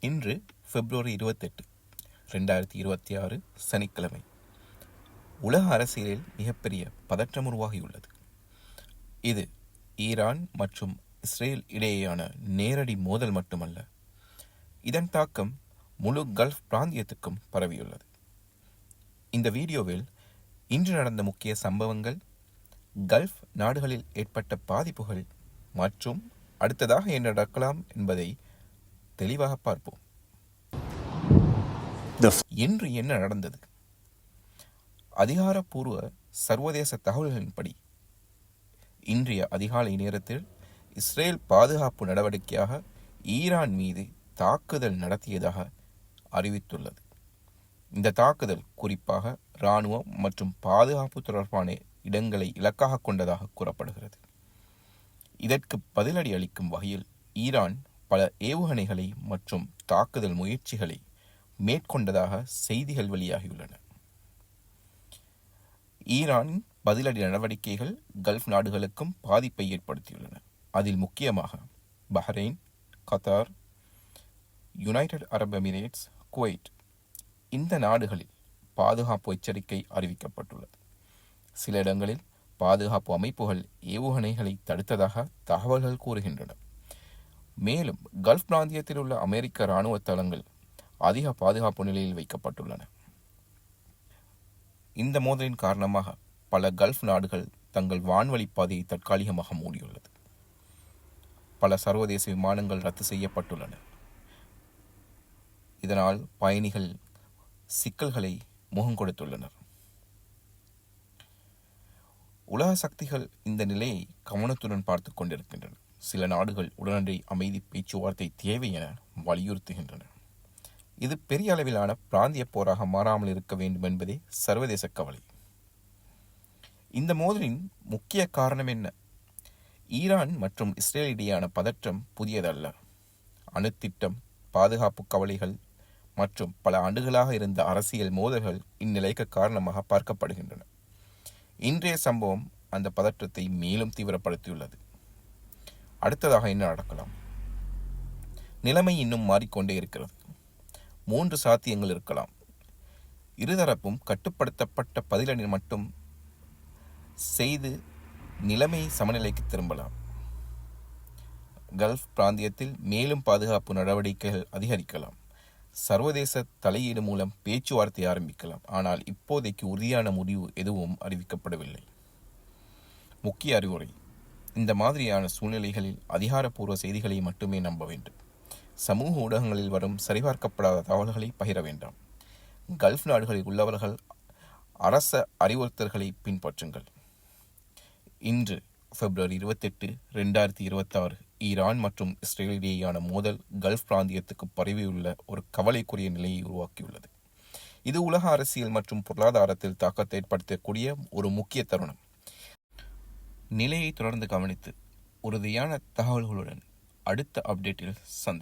இன்று பிப்ரவரி 28, 2026 சனிக்கிழமை. உலக அரசியலில் மிகப்பெரிய பதற்றம் உருவாகியுள்ளது. இது ஈரான் மற்றும் இஸ்ரேல் இடையேயான நேரடி மோதல் மட்டுமல்ல, இதன் தாக்கம் முழு கல்ஃப் பிராந்தியத்துக்கும் பரவியுள்ளது. இந்த வீடியோவில் இன்று நடந்த முக்கிய சம்பவங்கள், கல்ஃப் நாடுகளில் ஏற்பட்ட பாதிப்புகள் மற்றும் அடுத்ததாக என்ன நடக்கலாம் என்பதை தெளிவாக பார்ப்போம். இன்று என்ன நடந்தது? அதிகாரப்பூர்வ சர்வதேச தகவல்களின்படி இன்றைய அதிகாலை நேரத்தில் இஸ்ரேல் பாதுகாப்பு நடவடிக்கையாக ஈரான் மீது தாக்குதல் நடத்தியதாக அறிவித்துள்ளது. இந்த தாக்குதல் குறிப்பாக இராணுவம் மற்றும் பாதுகாப்பு தொடர்பான இடங்களை இலக்காக கொண்டதாக கூறப்படுகிறது. இதற்கு பதிலடி அளிக்கும் வகையில் ஈரான் பல ஏவுகணைகளை மற்றும் தாக்குதல் முயற்சிகளை மேற்கொண்டதாக செய்திகள் வெளியாகியுள்ளன. ஈரானின் பதிலடி நடவடிக்கைகள் கல்ஃப் நாடுகளுக்கும் பாதிப்பை ஏற்படுத்தியுள்ளன. அதில் முக்கியமாக Bahrain, Qatar, United Arab Emirates, Kuwait இந்த நாடுகளில் பாதுகாப்பு எச்சரிக்கை அறிவிக்கப்பட்டுள்ளது. சில இடங்களில் பாதுகாப்பு அமைப்புகள் ஏவுகணைகளை தடுத்ததாக தகவல்கள் கூறுகின்றன. மேலும் கல்ஃப் பிராந்தியத்தில் உள்ள அமெரிக்க இராணுவ தளங்கள் அதிக பாதுகாப்பு நிலையில் வைக்கப்பட்டுள்ளன. இந்த மோதலின் காரணமாக பல கல்ஃப் நாடுகள் தங்கள் வான்வழி பாதையை தற்காலிகமாக மூடியுள்ளது. பல சர்வதேச விமானங்கள் ரத்து செய்யப்பட்டுள்ளன. இதனால் பயணிகள் சிக்கல்களை முகம் கொடுத்துள்ளனர். உலக சக்திகள் இந்த நிலையை கவனத்துடன் பார்த்து கொண்டிருக்கின்றன. சில நாடுகள் உடனடி அமைதி பேச்சுவார்த்தை தேவை என வலியுறுத்துகின்றன. இது பெரிய அளவிலான பிராந்திய போராக மாறாமல் இருக்க வேண்டும் என்பதே சர்வதேச கவலை. இந்த மோதலின் முக்கிய காரணம் என்ன? ஈரான் மற்றும் இஸ்ரேல் இடையேயான பதற்றம் புதியதல்ல. அணுத்திட்டம், பாதுகாப்பு கவலைகள் மற்றும் பல ஆண்டுகளாக இருந்த அரசியல் மோதல்கள் இந்நிலைக்கு காரணமாக பார்க்கப்படுகின்றன. இன்றைய சம்பவம் அந்த பதற்றத்தை மேலும் தீவிரப்படுத்தியுள்ளது. அடுத்ததாக என்ன நடக்கலாம்? நிலைமை இன்னும் மாறிக்கொண்டே இருக்கிறது. 3 சாத்தியங்கள் இருக்கலாம். இருதரப்பும் கட்டுப்படுத்தப்பட்ட பதிலடி மட்டும் செய்து நிலைமை சமநிலைக்கு திரும்பலாம். கல்ஃப் பிராந்தியத்தில் மேலும் பாதுகாப்பு நடவடிக்கைகள் அதிகரிக்கலாம். சர்வதேச தலையீடு மூலம் பேச்சுவார்த்தை ஆரம்பிக்கலாம். ஆனால் இப்போதைக்கு உறுதியான முடிவு எதுவும் அறிவிக்கப்படவில்லை. முக்கிய அறிவுரை: இந்த மாதிரியான சூழ்நிலைகளில் அதிகாரப்பூர்வ செய்திகளை மட்டுமே நம்ப வேண்டும். சமூக ஊடகங்களில் வரும் சரிபார்க்கப்படாத தகவல்களை பகிர வேண்டாம். கல்ஃப் நாடுகளில் உள்ளவர்கள் அரச அறிவுறுத்தல்களை பின்பற்றுங்கள். இன்று பிப்ரவரி 28, 2026 ஈரான் மற்றும் இஸ்ரேல் இடையேயான மோதல் கல்ஃப் பிராந்தியத்துக்கு பரவியுள்ள ஒரு கவலைக்குரிய நிலையை உருவாக்கியுள்ளது. இது உலக அரசியல் மற்றும் பொருளாதாரத்தில் தாக்கத்தை ஏற்படுத்தக்கூடிய ஒரு முக்கிய தருணம். நிலையை தொடர்ந்து கவனித்து உறுதியான தகவல்களுடன் அடுத்த அப்டேட்டில் சந்திப்போம்.